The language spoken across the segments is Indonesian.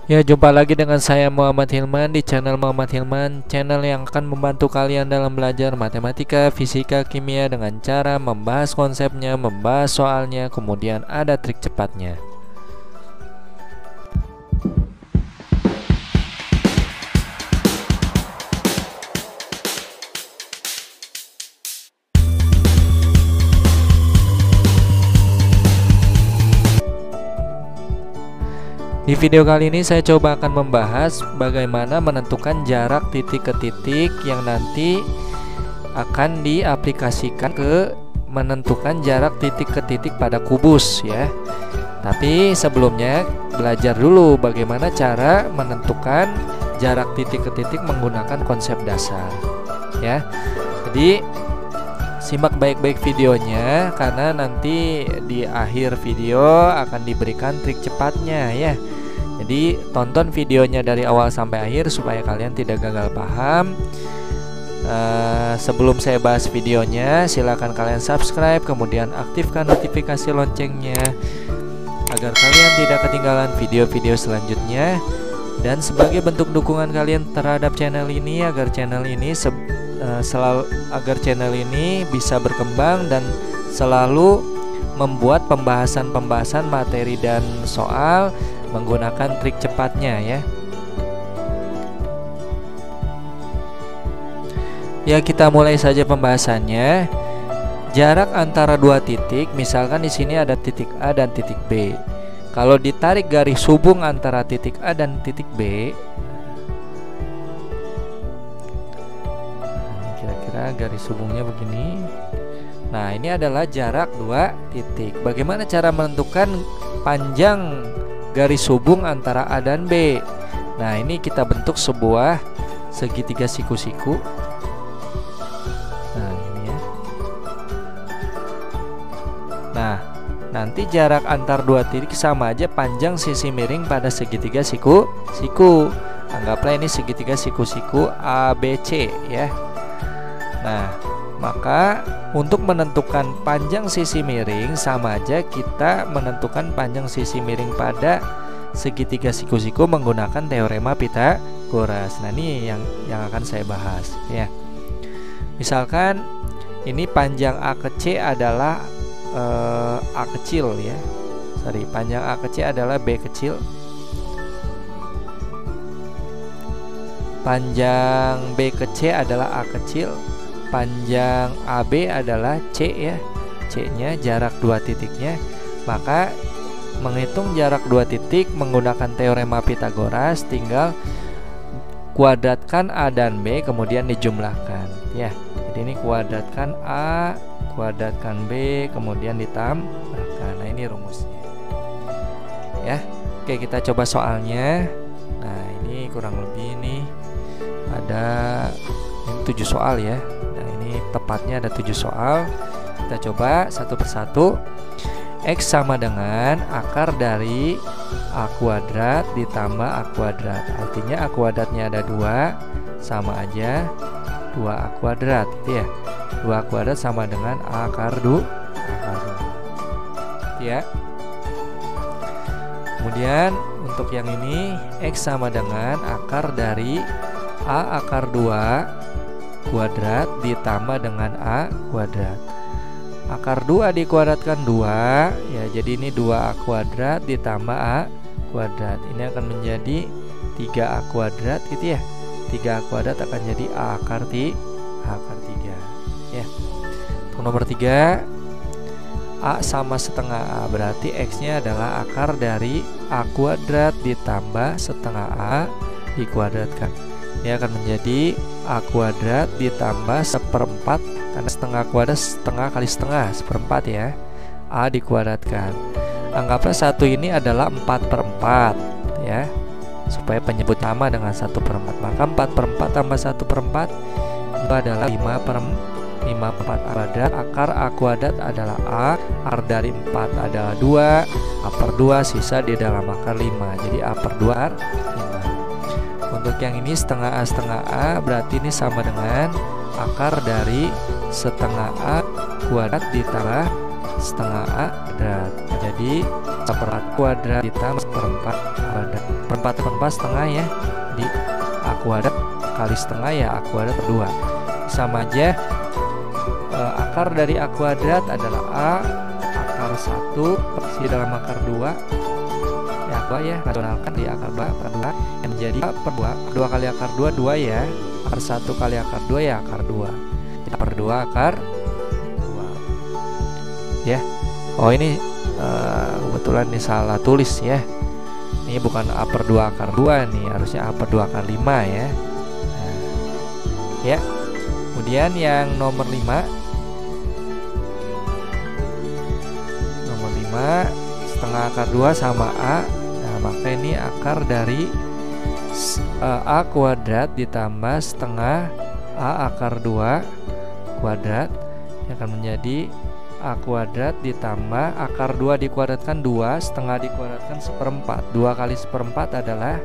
Ya, jumpa lagi dengan saya Muhammad Hilman di channel Muhammad Hilman, channel yang akan membantu kalian dalam belajar matematika, fisika, kimia dengan cara membahas konsepnya, membahas soalnya, kemudian ada trik cepatnya. Di video kali ini saya coba akan membahas bagaimana menentukan jarak titik ke titik yang nanti akan diaplikasikan ke menentukan jarak titik ke titik pada kubus ya. Tapi sebelumnya belajar dulu bagaimana cara menentukan jarak titik ke titik menggunakan konsep dasar ya. Jadi simak baik-baik videonya karena nanti di akhir video akan diberikan trik cepatnya ya. Jadi tonton videonya dari awal sampai akhir supaya kalian tidak gagal paham. Sebelum saya bahas videonya, silakan kalian subscribe, kemudian aktifkan notifikasi loncengnya agar kalian tidak ketinggalan video-video selanjutnya. Dan sebagai bentuk dukungan kalian terhadap channel ini agar channel ini bisa berkembang dan selalu membuat pembahasan-pembahasan materi dan soal menggunakan trik cepatnya ya. Ya, kita mulai saja pembahasannya. Jarak antara dua titik, misalkan di sini ada titik A dan titik B. Kalau ditarik garis hubung antara titik A dan titik B, kira-kira garis hubungnya begini. Nah, ini adalah jarak dua titik. Bagaimana cara menentukan panjang garis hubung antara A dan B? Nah, ini kita bentuk sebuah segitiga siku-siku. Nah, ini ya. Nah, nanti jarak antar dua titik sama aja panjang sisi miring pada segitiga siku-siku. Anggaplah ini segitiga siku-siku ABC ya. Nah, maka untuk menentukan panjang sisi miring sama aja kita menentukan panjang sisi miring pada segitiga siku-siku menggunakan teorema Pythagoras. Nah, ini yang akan saya bahas ya. Misalkan ini panjang A ke C adalah A kecil ya. Panjang A ke C adalah B kecil. Panjang B ke C adalah A kecil. Panjang AB adalah C ya. C-nya jarak dua titiknya. Maka menghitung jarak dua titik menggunakan teorema Pythagoras tinggal kuadratkan A dan B kemudian dijumlahkan ya. Jadi ini kuadratkan A, kuadratkan B kemudian ditambahkan. Nah, ini rumusnya ya. Oke, kita coba soalnya. Nah, ini kurang lebih nih ada 7 soal ya. Tepatnya ada 7 soal. Kita coba satu persatu. X sama dengan akar dari A kuadrat ditambah A kuadrat. Artinya A kuadratnya ada 2, sama aja 2A kuadrat gitu ya. 2A kuadrat sama dengan A akar 2 ya. Kemudian untuk yang ini X sama dengan akar dari A akar 2 kuadrat ditambah dengan A kuadrat. Akar 2 dikuadratkan 2 ya, jadi ini 2A kuadrat ditambah A kuadrat. Ini akan menjadi 3A kuadrat gitu ya. 3A kuadrat akan jadi A akar 3 ya. Untuk nomor 3, A sama setengah A, berarti X nya adalah akar dari A kuadrat ditambah setengah A dikuadratkan. Ini akan menjadi A kuadrat ditambah seperempat, karena setengah kuadrat setengah kali setengah, seperempat ya. A dikuadratkan. Anggaplah satu ini adalah 4/4 ya, supaya penyebut sama dengan 1/4. Maka 4/4 tambah 1/4 itu adalah 5/4 A kuadrat. Akar A kuadrat adalah A, akar dari 4 adalah 2, A per 2 sisa di dalam akar 5. Jadi A per 2 5. Untuk yang ini setengah A berarti ini sama dengan akar dari setengah A kuadrat ditambah setengah A kuadrat. Jadi seperempat kuadrat ditambah seperempat kuadrat. Seperempat setengah ya, di A kuadrat kali setengah ya A kuadrat per 2. Sama aja, akar dari A kuadrat adalah A akar 1 persi dalam akar 2 ya, apa ya, rasionalkan di akar 2 per 2 yang menjadi A per 2. 2 kali akar 2 2 ya, akar 1 kali akar 2 ya akar 2. Kita per 2 akar 2 ya. Oh ini kebetulan ini salah tulis ya. Ini bukan A per 2 akar 2 nih, harusnya A per 2 akar 5 ya. Nah, ya. Kemudian yang nomor 5. Nomor 5 setengah akar 2 sama A. Nah, maka ini akar dari A kuadrat ditambah setengah A akar 2 kuadrat yang akan menjadi A kuadrat ditambah akar 2 dikuadratkan 2, setengah dikuadratkan seperempat. 2 kali seperempat adalah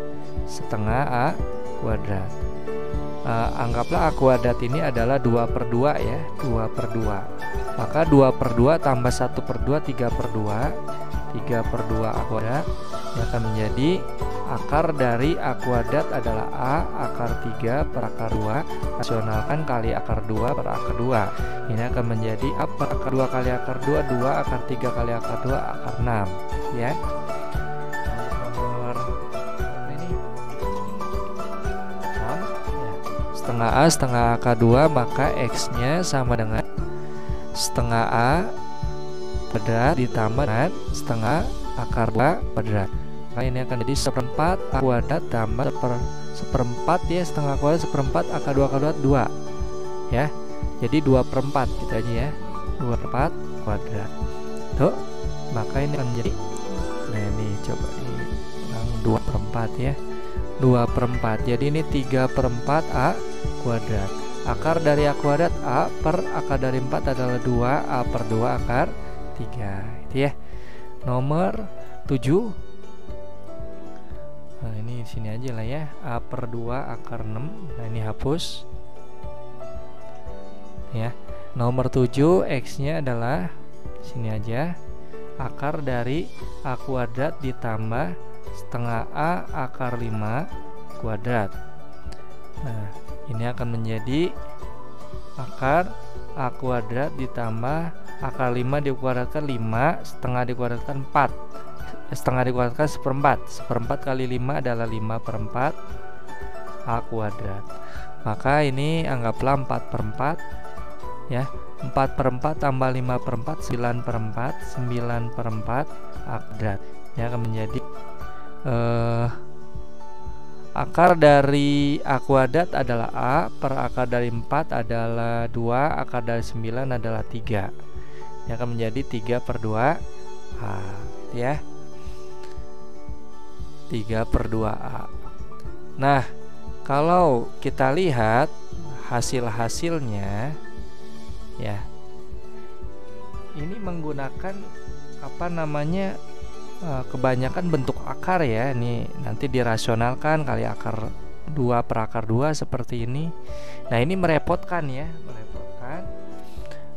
setengah A kuadrat. Anggaplah A kuadrat ini adalah 2 per 2 ya, 2 per 2. Maka 2 per 2 tambah 1 per 2, 3 per 2. 3 per 2 A kuadrat yang akan menjadi akar dari A kuadrat adalah A akar 3 per akar 2, rasionalkan kali akar 2 per akar 2. Ini akan menjadi A per akar 2 kali akar 2, 2 akar 3 kali akar 2, akar 6 ya. Nomor ini 6 ya. Setengah A setengah akar 2, maka X nya sama dengan setengah A kuadrat ditambah dengan setengah akar 2 kuadrat. Maka ini akan jadi seperempat A kuadrat tambah seperempat ya, setengah kuadrat seperempat akar 2 kuadrat 2 ya. Jadi 2 per 4 gitu aja ya, 2 per 4 kuadrat tuh. Maka ini akan menjadi, nah ini coba ini 2 per 4 ya, 2 per 4. Jadi ini 3 per 4 A kuadrat. Akar dari A kuadrat A per akar dari 4 adalah 2, A per 2 akar 3 itu ya. Nomor 7. Nah ini di sini aja lah ya, A per 2 akar 6. Nah ini hapus ya. Nomor 7 X nya adalah sini aja, akar dari A kuadrat ditambah setengah A akar 5 kuadrat. Nah ini akan menjadi akar A kuadrat ditambah akar 5 dikuadratkan 5, setengah dikuadratkan 4, setengah dikuadratkan seperempat. Seperempat kali 5 adalah 5 per 4 A kuadrat. Maka ini anggaplah 4 per 4 ya. 4 per 4 tambah 5 per 4, 9 per 4, 9 per 4 A kuadrat. Ini akan menjadi akar dari A kuadrat adalah A per akar dari 4 adalah 2, akar dari 9 adalah 3. Ini akan menjadi 3 per 2 A ya, 3 per 2A. Nah kalau kita lihat hasil-hasilnya ya, ini menggunakan apa namanya, kebanyakan bentuk akar ya. Ini nanti dirasionalkan kali akar 2 per akar 2 seperti ini. Nah ini merepotkan ya, merepotkan.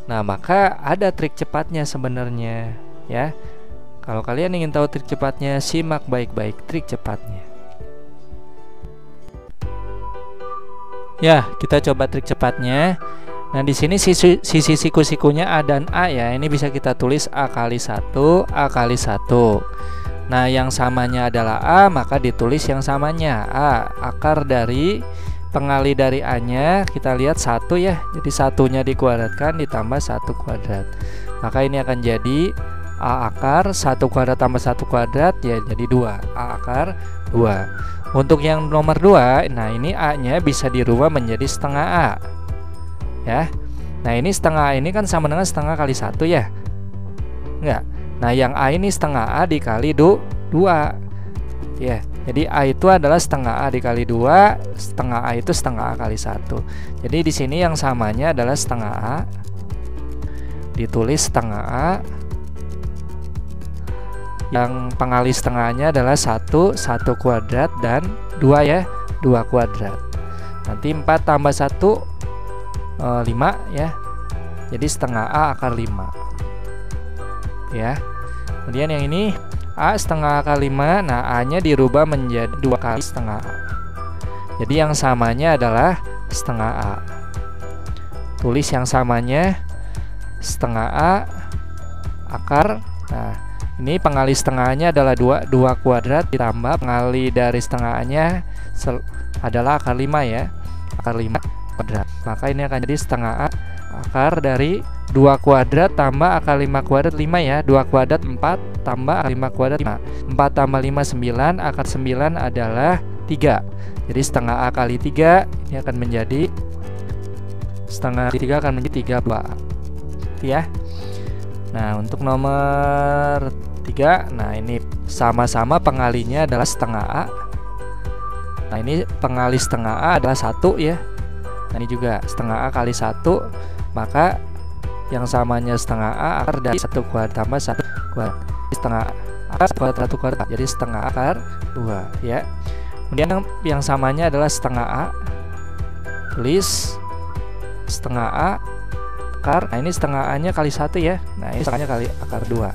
Nah maka ada trik cepatnya sebenarnya ya. Kalau kalian ingin tahu trik cepatnya, simak baik-baik trik cepatnya. Ya, kita coba trik cepatnya. Nah, di sini sisi siku-sikunya A dan A ya. Ini bisa kita tulis A kali 1, A kali 1. Nah, yang samanya adalah A, maka ditulis yang samanya A. Akar dari pengali dari A-nya kita lihat 1 ya. Jadi satunya dikuadratkan ditambah 1 kuadrat. Maka ini akan jadi A akar 1 kuadrat tambah 1 kuadrat ya, jadi 2. A akar 2. Untuk yang nomor 2, nah ini A-nya bisa dirubah menjadi setengah A ya. Nah ini setengah A ini kan sama dengan setengah kali 1 ya, enggak? Nah yang A ini setengah A dikali 2 ya. Jadi A itu adalah setengah A dikali 2, setengah A itu setengah A kali 1. Jadi di sini yang samanya adalah setengah A, ditulis setengah A. Yang pengali setengahnya adalah 1 kuadrat dan 2 ya, 2 kuadrat. Nanti 4 tambah 1 5 ya. Jadi setengah A akar 5 ya. Kemudian yang ini A setengah kali 5. Nah, A-nya dirubah menjadi 2 kali setengah A. Jadi yang samanya adalah setengah A. Tulis yang samanya setengah A akar. Nah, ini pengali setengahnya adalah 2 kuadrat ditambah pengali dari setengah A-nya adalah akar 5 ya. Akar 5 kuadrat. Maka ini akan jadi setengah A akar dari 2 kuadrat tambah akar 5 kuadrat 5 ya. 2 kuadrat 4 tambah akar 5 kuadrat 5. 4 tambah 5 9, akar 9 adalah 3. Jadi setengah A kali 3 ini akan menjadi setengah 3 akan menjadi 32. Itu ya. Nah, untuk nomor 3, nah ini sama-sama pengalinya adalah setengah A. Nah, ini pengali setengah A adalah 1 ya. Nah, ini juga setengah A kali 1, maka yang samanya setengah A akar dari 1 kuadrat tambah 1 kuadrat. Setengah A kuadrat 1 kuadrat, jadi setengah akar 2 ya. Kemudian yang samanya adalah setengah A. Tulis setengah A akar. Nah, ini setengah A nya kali 1 ya. Nah, ini setengahnya kali akar 2.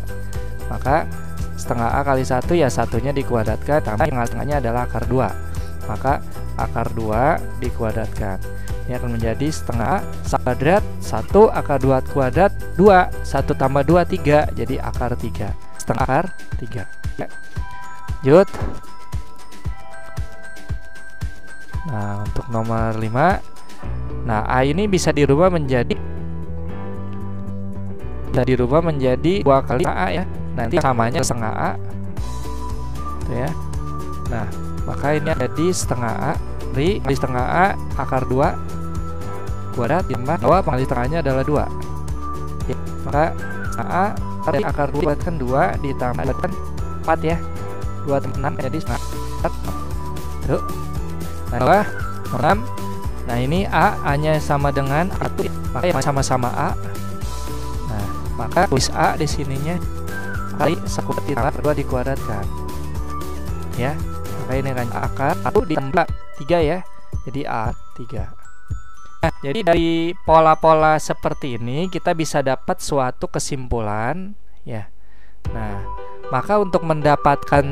Maka setengah A kali 1 ya, satunya dikuadratkan, tambah yang tengahnya adalah akar 2. Maka akar 2 dikuadratkan. Ini akan menjadi setengah A kuadrat 1 akar 2 kuadrat 2. 1 tambah 2 3, jadi akar 3. Setengah akar 3 ya. Lanjut. Nah, untuk nomor 5, nah A ini bisa dirubah menjadi 2 kali A ya. Nanti samanya setengah A tuh ya. Nah, maka ini jadi setengah A kali setengah A akar 2 kuadrat ditambah bawah pengali setengahnya adalah 2 ya. Maka setengah A kali akar 2 kuadratkan 2 ditambah 4 ya. 2 tambah 6 jadi setengah 4 tuh. Nah, bawah 6. Nah, ini A nya sama dengan 1, maka sama-sama A. Nah, maka tulis A di sininya kali 1 ditambah 2 dikuadratkan ya. Maka ini akan akar 1 ditambah 3 ya, jadi A 3. Nah, jadi dari pola-pola seperti ini kita bisa dapat suatu kesimpulan ya. Nah, maka untuk mendapatkan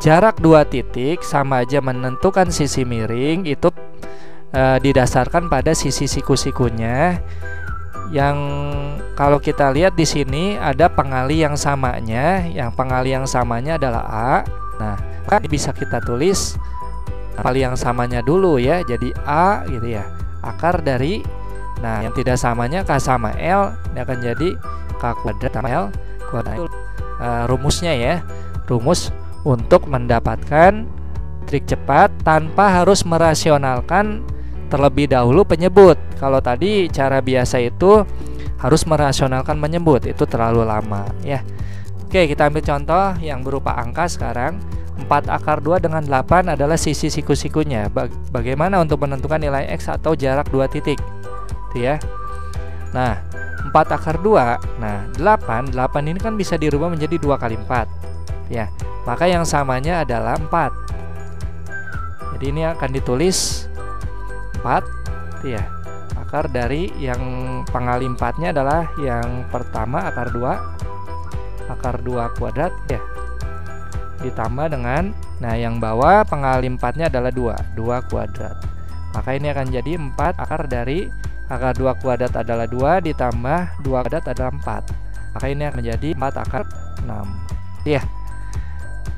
jarak 2 titik sama aja menentukan sisi miring itu didasarkan pada sisi siku-sikunya. Yang kalau kita lihat di sini ada pengali yang samanya, yang pengali yang samanya adalah A. Nah, kan bisa kita tulis pengali yang samanya dulu ya, jadi A gitu ya. Akar dari, nah yang tidak samanya K sama L, ini akan jadi K kuadrat tambah L kuadrat. Rumusnya ya, rumus untuk mendapatkan trik cepat tanpa harus merasionalkan terlebih dahulu penyebut. Kalau tadi cara biasa itu harus merasionalkan menyebut, itu terlalu lama ya. Oke, kita ambil contoh yang berupa angka sekarang. 4 akar 2 dengan 8 adalah sisi siku-sikunya. Bagaimana untuk menentukan nilai X atau jarak 2 titik itu ya. Nah, 4 akar 2, nah 8 ini kan bisa dirubah menjadi 2 kali 4 ya. Maka yang samanya adalah 4. Jadi ini akan ditulis 4 ya. Akar dari yang pengali 4-nya adalah yang pertama akar 2 kuadrat ya. Ditambah dengan, nah yang bawah pengali 4-nya adalah 2 kuadrat. Maka ini akan jadi 4 akar dari akar 2 kuadrat adalah 2 ditambah 2 kuadrat adalah 4. Maka ini akan menjadi 4 akar 6 ya.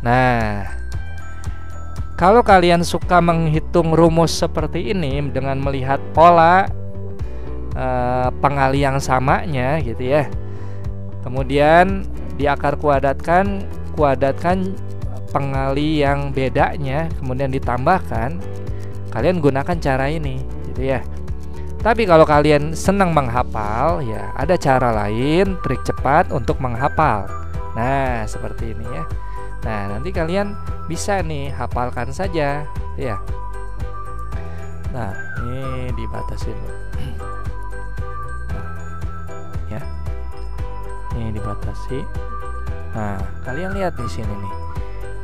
Nah, kalau kalian suka menghitung rumus seperti ini dengan melihat pola pengali yang samanya gitu ya. Kemudian di akar kuadratkan pengali yang bedanya, kemudian ditambahkan, kalian gunakan cara ini gitu ya. Tapi kalau kalian senang menghafal ya, ada cara lain, trik cepat untuk menghafal. Nah, seperti ini ya. Nah, nanti kalian bisa nih hafalkan saja ya. Nah, ini dibatasin ya. Ini dibatasi. Nah, kalian lihat di sini nih.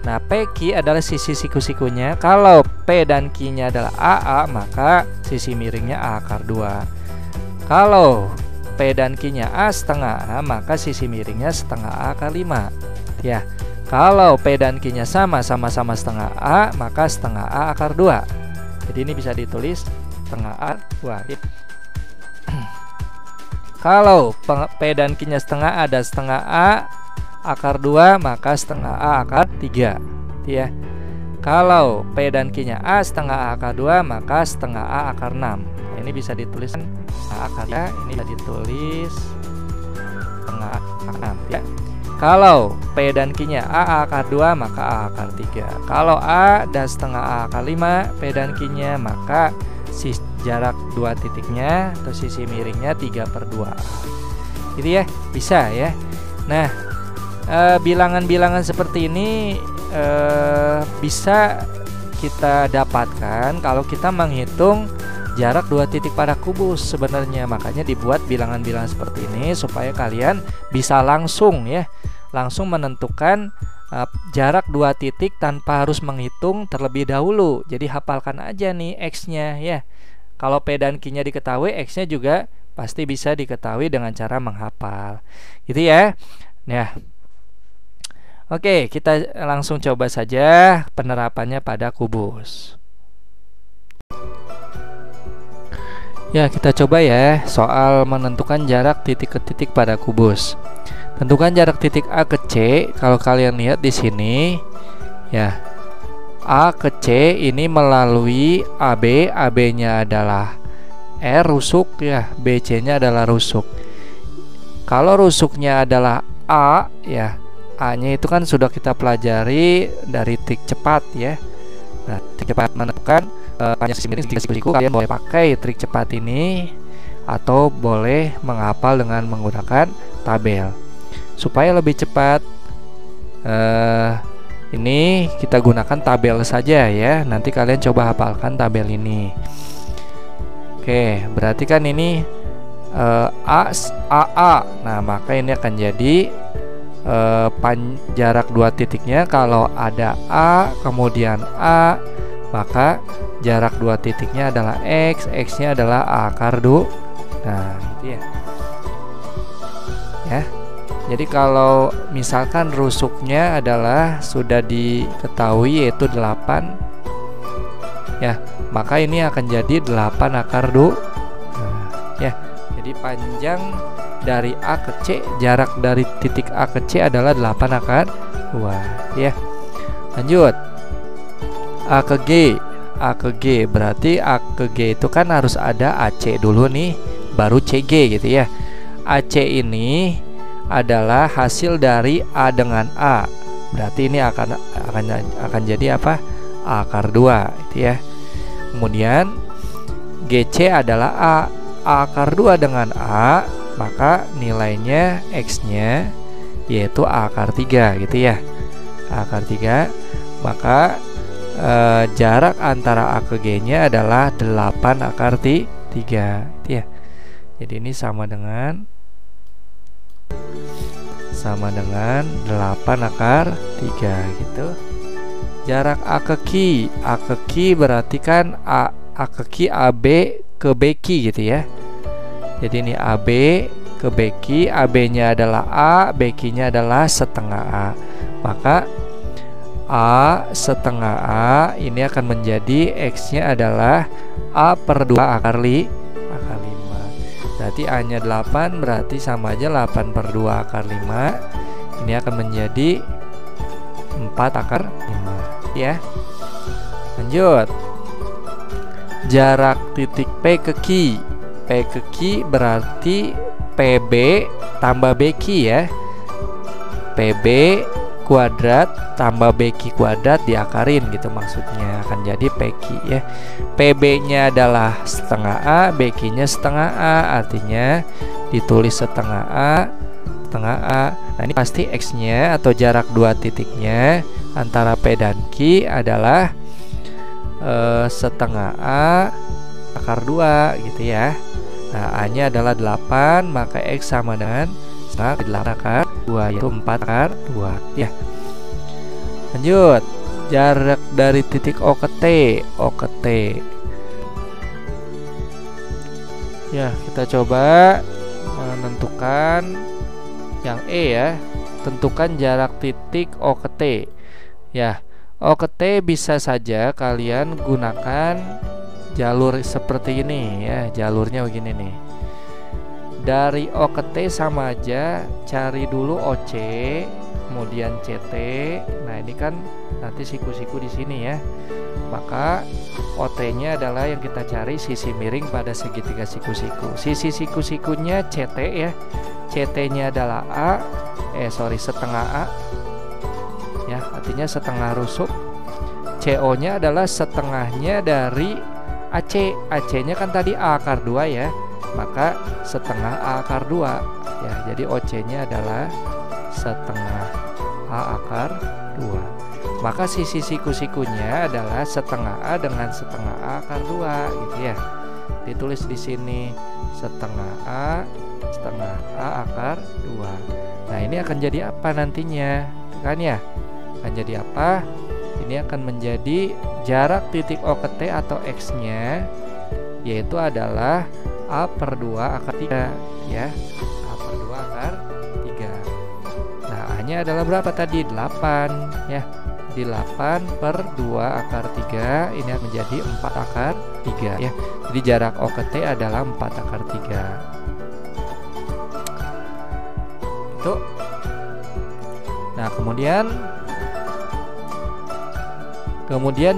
Nah, PQ adalah sisi siku-sikunya. Kalau P dan Q-nya adalah AA, maka sisi miringnya A akar 2. Kalau P dan Q-nya A setengah A, maka sisi miringnya setengah A akar 5. Ya. Kalau P dan Q-nya sama-sama setengah A, maka setengah A akar 2. Jadi ini bisa ditulis setengah A 2. Kalau P dan Q-nya setengah A dan setengah A akar 2, maka setengah A akar 3. Ya. Kalau P dan Q-nya A setengah A akar 2, maka setengah A akar 6. Nah, ini bisa ditulis A akar 3, ini bisa ditulis setengah A akar 6. Ya. Kalau P dan Q-nya A akar 2, maka A akar 3. Kalau A dan setengah A akar 5, P dan Q-nya, maka jarak dua titiknya atau sisi miringnya 3/2. Gitu ya, bisa ya. Nah, bilangan-bilangan seperti ini bisa kita dapatkan kalau kita menghitung jarak dua titik pada kubus sebenarnya. Makanya dibuat bilangan-bilangan seperti ini supaya kalian bisa langsung menentukan jarak dua titik tanpa harus menghitung terlebih dahulu. Jadi hafalkan aja nih X-nya ya. Kalau P dan Q-nya diketahui, X-nya juga pasti bisa diketahui dengan cara menghafal. Gitu ya. Nah, oke, kita langsung coba saja penerapannya pada kubus. Ya, kita coba ya soal menentukan jarak titik ke titik pada kubus. Tentukan jarak titik A ke C. Kalau kalian lihat di sini, ya, A ke C ini melalui AB. AB-nya adalah R rusuk ya, BC-nya adalah rusuk. Kalau rusuknya adalah A ya, A-nya itu kan sudah kita pelajari dari trik cepat ya. Nah, trik cepat menentukan panjang sisi miring siku-siku. Kalian boleh pakai trik cepat ini atau boleh menghafal dengan menggunakan tabel. Supaya lebih cepat, ini kita gunakan tabel saja ya. Nanti kalian coba hafalkan tabel ini. Oke, berarti kan ini AA. Nah, maka ini akan jadi jarak dua titiknya. Kalau ada A kemudian A, maka jarak dua titiknya adalah X. X-nya adalah A akar 2. Nah, gitu ya. Ya. Jadi kalau misalkan rusuknya adalah sudah diketahui yaitu 8 ya, maka ini akan jadi 8 akar 2. Nah, ya. Jadi panjang dari A ke C, jarak dari titik A ke C adalah 8 akar 2 ya. Lanjut. A ke G. A ke G berarti A ke G itu kan harus ada AC dulu nih, baru CG gitu ya. AC ini adalah hasil dari A dengan A. Berarti ini akan jadi apa? A akar 2 itu ya. Kemudian GC adalah A akar 2 dengan A, maka nilainya X-nya yaitu A akar 3 gitu ya. A akar 3, maka jarak antara A ke G-nya adalah 8 akar 3 gitu ya. Jadi ini sama dengan 8 akar 3 gitu. Jarak A ke Q. A ke Q berarti kan A ke Q AB ke BQ gitu ya. Jadi ini AB ke BQ, AB-nya adalah A, BQ-nya adalah setengah A. Maka A setengah A ini akan menjadi X-nya adalah A/2 akar 5. Berarti A-nya 8, berarti sama aja 8/2 akar 5. Ini akan menjadi 4 akar 5 ya. Lanjut. Jarak titik P ke Q. P ke Q berarti PB tambah BQ ya. PB kuadrat tambah BQ kuadrat diakarin gitu, maksudnya akan jadi PQ ya. PB-nya adalah setengah A, BQ-nya setengah A, artinya ditulis setengah A. Nah, ini pasti X-nya atau jarak dua titiknya antara P dan Q adalah setengah A akar 2 gitu ya. Nah, A-nya adalah 8, maka X sama dengan 8 akar 2 yaitu 4 akar 2 ya. Lanjut. Jarak dari titik O ke T. Ya, kita coba menentukan yang E ya. Tentukan jarak titik O ke T. Ya, O ke T bisa saja kalian gunakan jalur seperti ini ya. Jalurnya begini nih. Dari O ke T sama aja, cari dulu OC, kemudian CT. Nah, ini kan nanti siku-siku di sini ya. Maka OT-nya adalah yang kita cari sisi miring pada segitiga siku-siku. Sisi siku-sikunya CT ya. CT-nya adalah setengah A. Ya, artinya setengah rusuk. CO-nya adalah setengahnya dari AC. AC-nya kan tadi A akar 2 ya. Maka setengah A akar 2 ya. Jadi OC-nya adalah setengah A akar 2. Maka sisi siku-sikunya adalah setengah A dengan setengah A akar 2 gitu ya. Ditulis di sini setengah A akar 2. Nah, ini akan jadi apa nantinya? Kan ya? Akan jadi apa? Ini akan menjadi jarak titik O ke T atau X-nya, yaitu adalah A per 2 akar 3 ya. A per 2 akar 3. Nah, A-nya adalah berapa tadi? 8 ya. Di 8 per 2 akar 3 ini akan menjadi 4 akar 3 ya. Jadi jarak O ke T adalah 4 akar 3. Itu. Nah, kemudian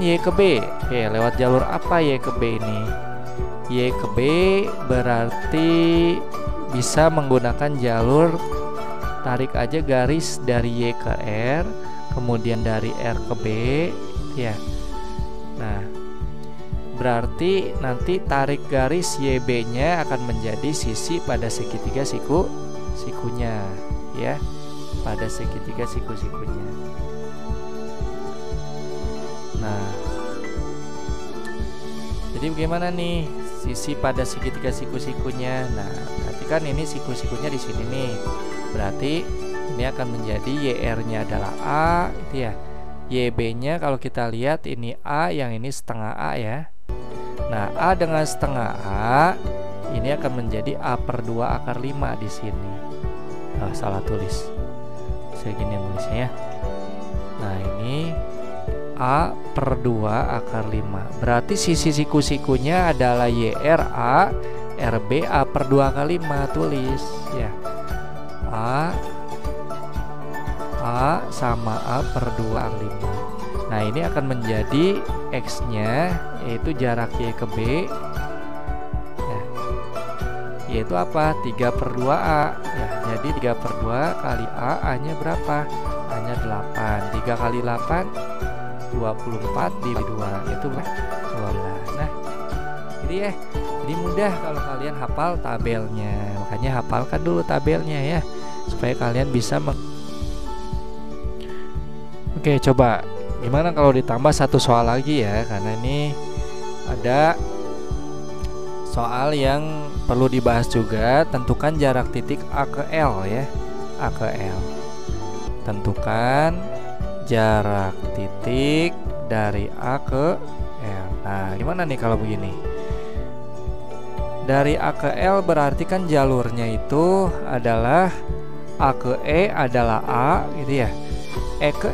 Y ke B. Oke, lewat jalur apa Y ke B ini? Y ke B berarti bisa menggunakan jalur tarik aja garis dari Y ke R, kemudian dari R ke B ya. Nah, berarti nanti tarik garis YB nya akan menjadi sisi pada segitiga sikunya ya, pada segitiga siku-sikunya. Nah, jadi bagaimana nih sisi pada segitiga siku-sikunya? Nah, berarti kan ini siku-sikunya di sini nih. Berarti ini akan menjadi YR-nya adalah A itu ya. YB-nya kalau kita lihat ini A, yang ini setengah A ya. Nah, A dengan setengah A ini akan menjadi A per 2 akar 5 di sini. Salah tulis. Segini nulisnya ya. Nah, ini A per 2 akar 5. Berarti sisi siku-sikunya adalah YRA, RB A per 2 akar 5. Tulis ya. A sama A per 2 akar 5. Nah, ini akan menjadi X-nya, yaitu jarak Y ke B ya, yaitu apa? 3 per 2A ya. Jadi 3 per 2 kali A-nya berapa? A-nya 8. 3 kali 8 24 di 2 itu 12. Nah, jadi ya, jadi mudah kalau kalian hafal tabelnya. Makanya hafalkan dulu tabelnya ya, supaya kalian bisa Oke, coba gimana kalau ditambah satu soal lagi ya, karena ini ada soal yang perlu dibahas juga. Tentukan jarak titik A ke L ya. A ke L. Tentukan jarak titik dari A ke L. Nah, gimana nih kalau begini? Dari A ke L berarti kan jalurnya itu adalah A ke E adalah A gitu ya. E ke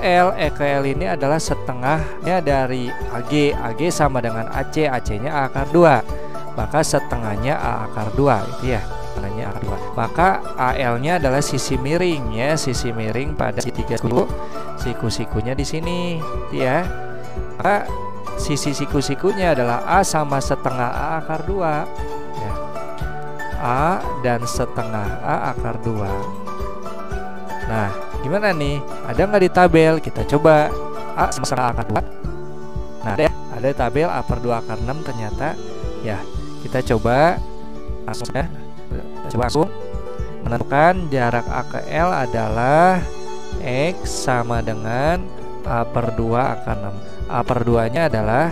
L ini adalah setengahnya dari AG. AG sama dengan AC, AC-nya A akar 2. Maka setengahnya A akar 2 gitu ya. Setengahnya A akar 2. Maka AL-nya adalah sisi miring ya, sisi miring pada segitiga siku-sikunya di sini ya. Maka sisi siku-sikunya adalah A sama setengah A akar 2 ya. A dan setengah A akar 2. Nah, gimana nih? Ada nggak di tabel? Kita coba. A sama setengah A akar 2. Nah, ada di tabel A per 2 akar 6 ternyata. Ya, kita coba langsung ya. Coba langsung menentukan jarak A ke L adalah X sama dengan A per 2 akar 6. A per 2 nya adalah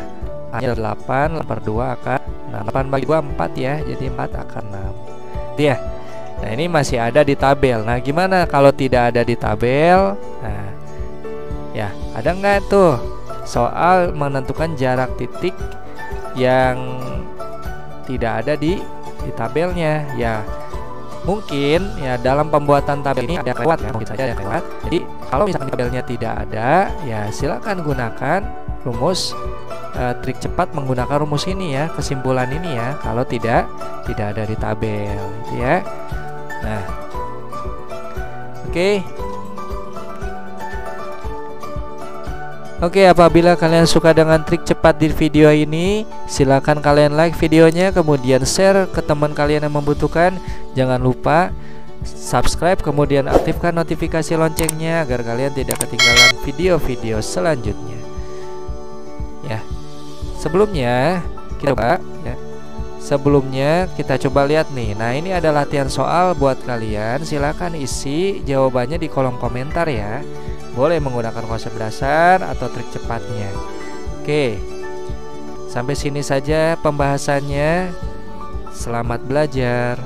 A-nya 8, A per 2 akar 6. 8 bagi 2 4 ya, jadi 4 akar 6 ya. Nah, ini masih ada di tabel. Nah, gimana kalau tidak ada di tabel? Nah, ya, ada nggak tuh soal menentukan jarak titik yang tidak ada di tabelnya? Ya, mungkin ya dalam pembuatan tabel ini ada kelewat ya, mungkin saja ada kelewat. Jadi kalau misalkan tabelnya tidak ada, ya silakan gunakan rumus trik cepat menggunakan rumus ini ya, kesimpulan ini ya. Kalau tidak ada di tabel, gitu ya. Nah, Oke, apabila kalian suka dengan trik cepat di video ini, silakan kalian like videonya, kemudian share ke teman kalian yang membutuhkan. Jangan lupa subscribe, kemudian aktifkan notifikasi loncengnya agar kalian tidak ketinggalan video-video selanjutnya. Ya, sebelumnya kita coba lihat nih. Nah, ini ada latihan soal buat kalian. Silakan isi jawabannya di kolom komentar ya. Boleh menggunakan konsep dasar atau trik cepatnya. Oke, sampai sini saja pembahasannya. Selamat belajar.